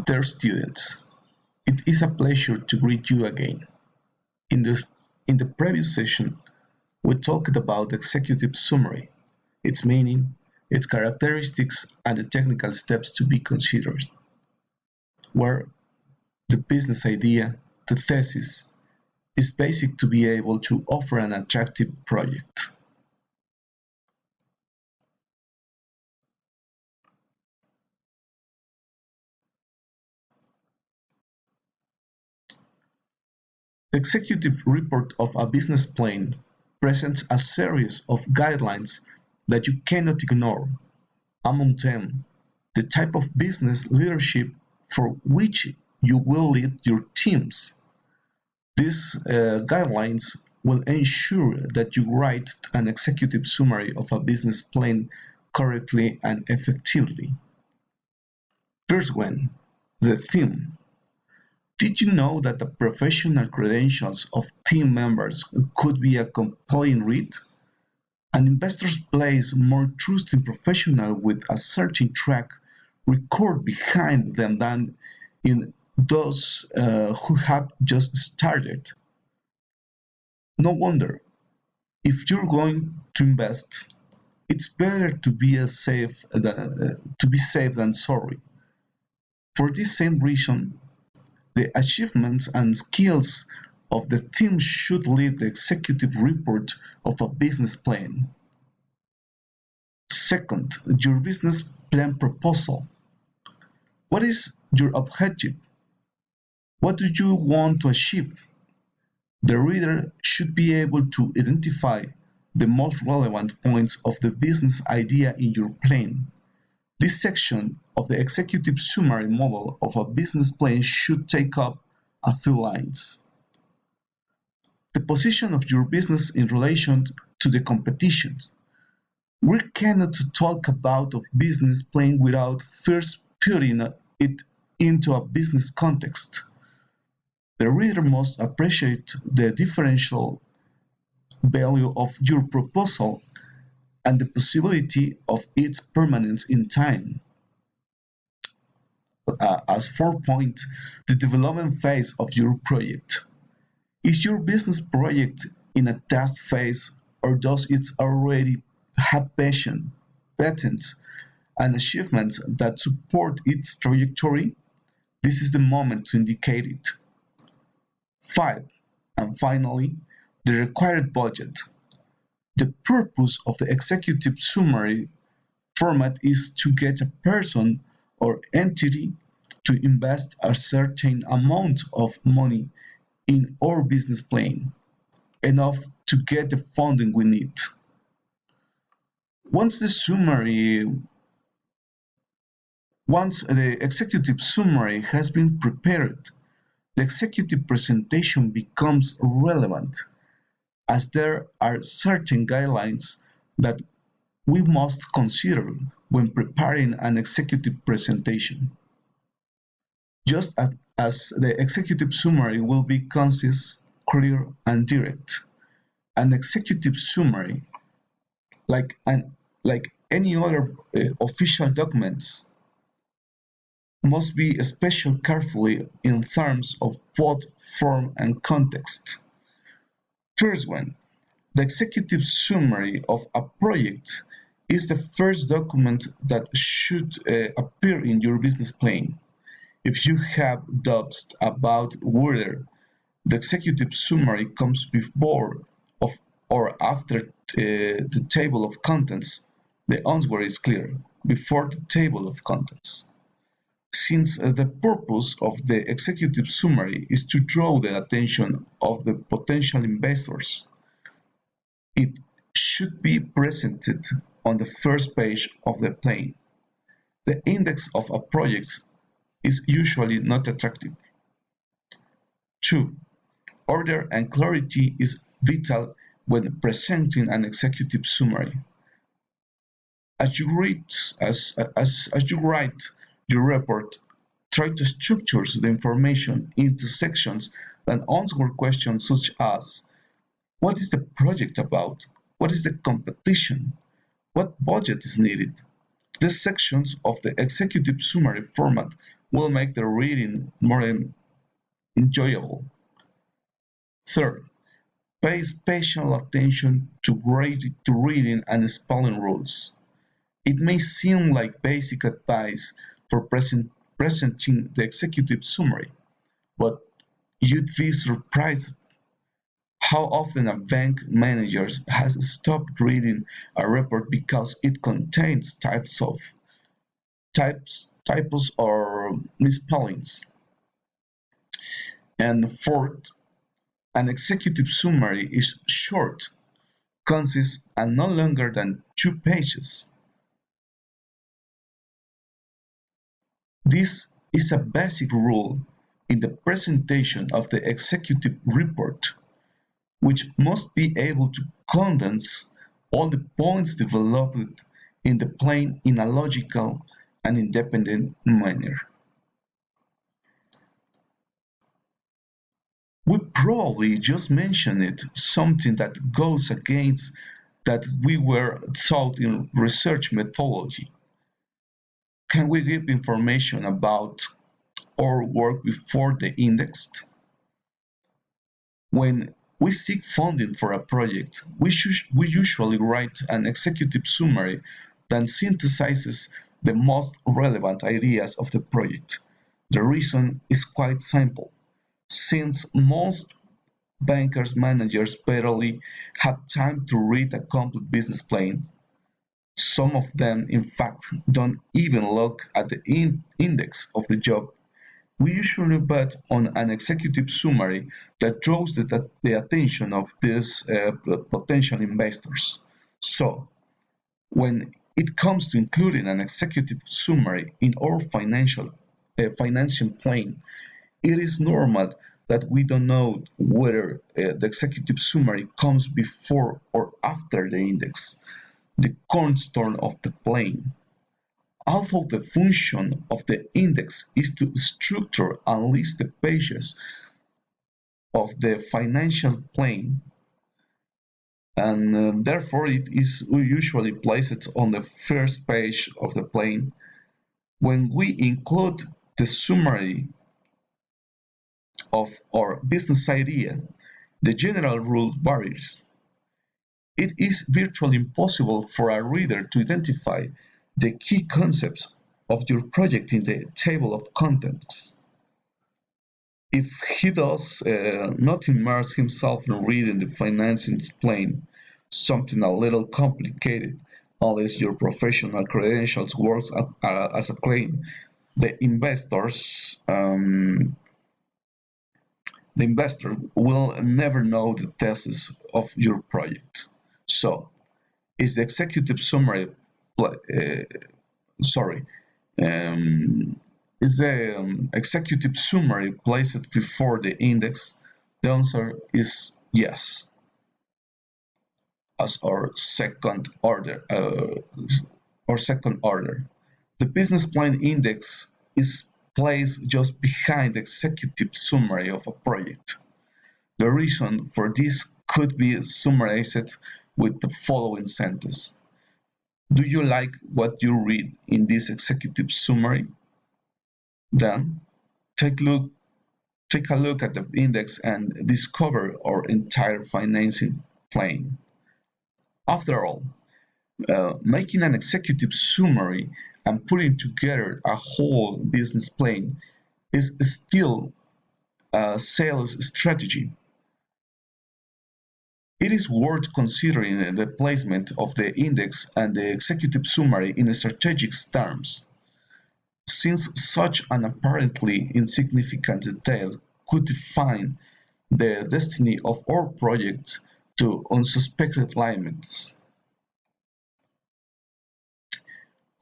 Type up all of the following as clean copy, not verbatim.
Dear students, it is a pleasure to greet you again. In the, in the previous session, we talked about the executive summary, its meaning, its characteristics, and the technical steps to be considered, where the business idea, the thesis, is basic to be able to offer an attractive project. The executive report of a business plan presents a series of guidelines that you cannot ignore. Among them, the type of business leadership for which you will lead your teams. These guidelines will ensure that you write an executive summary of a business plan correctly and effectively. First one, the theme. Did you know that the professional credentials of team members could be a compelling read? And investors place more trust in professionals with a certain track record behind them than in those who have just started. No wonder, if you're going to invest, it's better to be safe than sorry. For this same reason, the achievements and skills of the team should lead the executive report of a business plan. Second, your business plan proposal. What is your objective? What do you want to achieve? The reader should be able to identify the most relevant points of the business idea in your plan. This section of the executive summary model of a business plan should take up a few lines. The position of your business in relation to the competition. We cannot talk about a business plan without first putting it into a business context. The reader must appreciate the differential value of your proposal and the possibility of its permanence in time. As 4 point, the development phase of your project. Is your business project in a test phase, or does it already have patents, and achievements that support its trajectory? This is the moment to indicate it. 5. And finally, the required budget. The purpose of the executive summary format is to get a person or entity to invest a certain amount of money in our business plan, enough to get the funding we need. Once the summary Once the executive summary has been prepared, the executive presentation becomes relevant, as there are certain guidelines that we must consider when preparing an executive presentation. Just as the executive summary will be concise, clear, and direct, an executive summary, like any other official documents, must be especially carefully in terms of both form and context. First one, the executive summary of a project is the first document that should appear in your business plan. If you have doubts about whether the executive summary comes before of, or after the table of contents, the answer is clear: before the table of contents. Since the purpose of the executive summary is to draw the attention of the potential investors, it should be presented on the first page of the plan. The index of a project is usually not attractive. 2. Order and clarity is vital when presenting an executive summary. As you write your report, try to structure the information into sections that answer questions such as: what is the project about? What is the competition? What budget is needed? These sections of the executive summary format will make the reading more enjoyable. Third, pay special attention to reading and spelling rules. It may seem like basic advice for presenting the executive summary, but you'd be surprised how often a bank manager has stopped reading a report because it contains typos or misspellings. And fourth, an executive summary is short, concise, and no longer than 2 pages. This is a basic rule in the presentation of the executive report, which must be able to condense all the points developed in the plan in a logical and independent manner. We probably just mentioned it, something that goes against that we were taught in research methodology. Can we give information about our work before the index? When we seek funding for a project, we usually write an executive summary that synthesizes the most relevant ideas of the project. The reason is quite simple. Since most bankers managers barely have time to read a complete business plan, some of them in fact don't even look at the index of the job. We usually bet on an executive summary that draws the attention of these potential investors. So, when it comes to including an executive summary in our financial plan, it is normal that we don't know whether the executive summary comes before or after the index, the cornerstone of the plan. Although the function of the index is to structure and list the pages of the financial plan, and therefore it is usually placed on the first page of the plan, when we include the summary of our business idea, the general rule varies. It is virtually impossible for a reader to identify the key concepts of your project in the table of contents. If he does not immerse himself in reading the financing plan, something a little complicated, unless your professional credentials works as a claim, the the investor will never know the thesis of your project. So, is the executive summary, sorry, um, is the executive summary placed before the index? The answer is yes, as our second order. The business plan index is placed just behind the executive summary of a project. The reason for this could be summarized with the following sentence. Do you like what you read in this executive summary? Then take look take a look at the index and discover our entire financing plan. After all, making an executive summary and putting together a whole business plan is still a sales strategy. It is worth considering the placement of the index and the executive summary in strategic terms, since such an apparently insignificant detail could define the destiny of our project to unsuspected limits.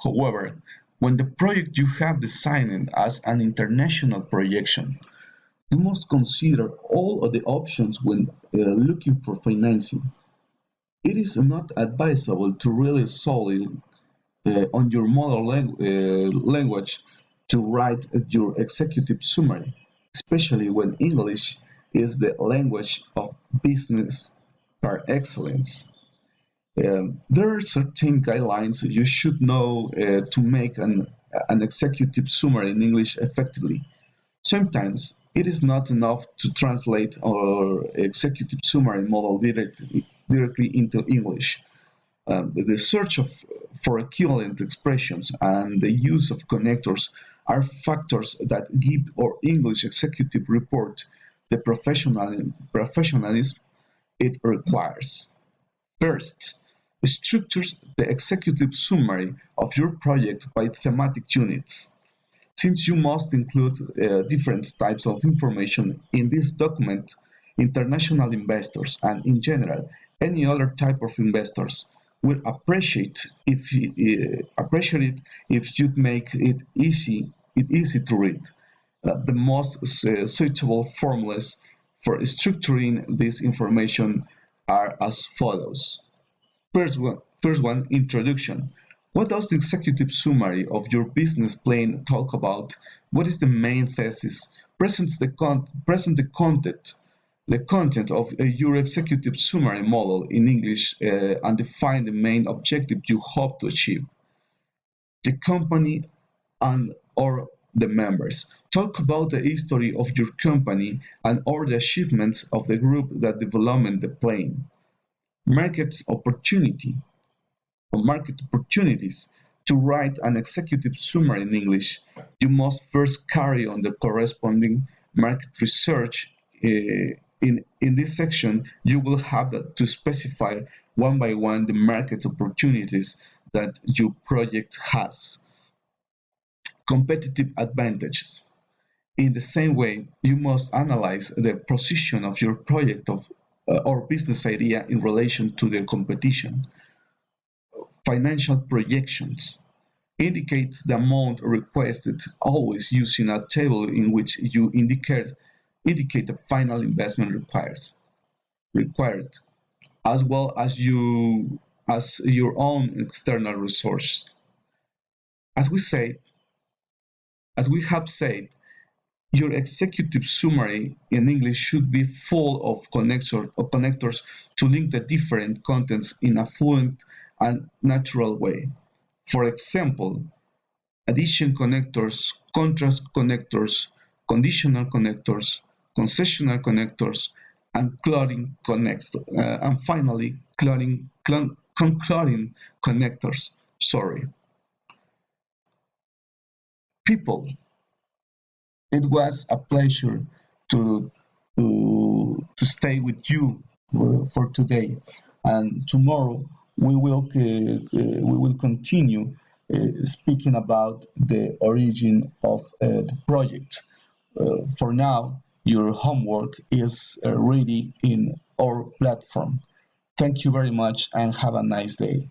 However, when the project you have designed as an international projection, you must consider all of the options when looking for financing. It is not advisable to rely solely on your language to write your executive summary, especially when English is the language of business par excellence. There are certain guidelines you should know to make an an executive summary in English effectively. Sometimes it is not enough to translate our executive summary model directly into English. The search for equivalent expressions and the use of connectors are factors that give our English executive report the professionalism it requires. First, structure the executive summary of your project by thematic units. Since you must include different types of information in this document, international investors and in general any other type of investors will appreciate if you make it easy to read. The most suitable formulas for structuring this information are as follows. First one, introduction. What does the executive summary of your business plan talk about? What is the main thesis? Present the content of your executive summary model in English and define the main objective you hope to achieve. The company and or the members. Talk about the history of your company and or the achievements of the group that developed the plan. Market opportunity or market opportunities. To write an executive summary in English, you must first carry on the corresponding market research. In this section, you will have to specify one by one the market opportunities that your project has. Competitive advantages. In the same way, you must analyze the position of your project or business idea in relation to the competition. Financial projections indicates the amount requested, always using a table in which you indicate the final investment required, as well as your own external resources. As we say, as we have said, your executive summary in English should be full of connectors to link the different contents in a fluent and natural way. For example, addition connectors, contrast connectors, conditional connectors, concessional connectors, and and finally concluding connectors. Sorry. People, it was a pleasure to to stay with you for today, and tomorrow we will continue speaking about the origin of the project. For now, your homework is ready in our platform. Thank you very much and have a nice day.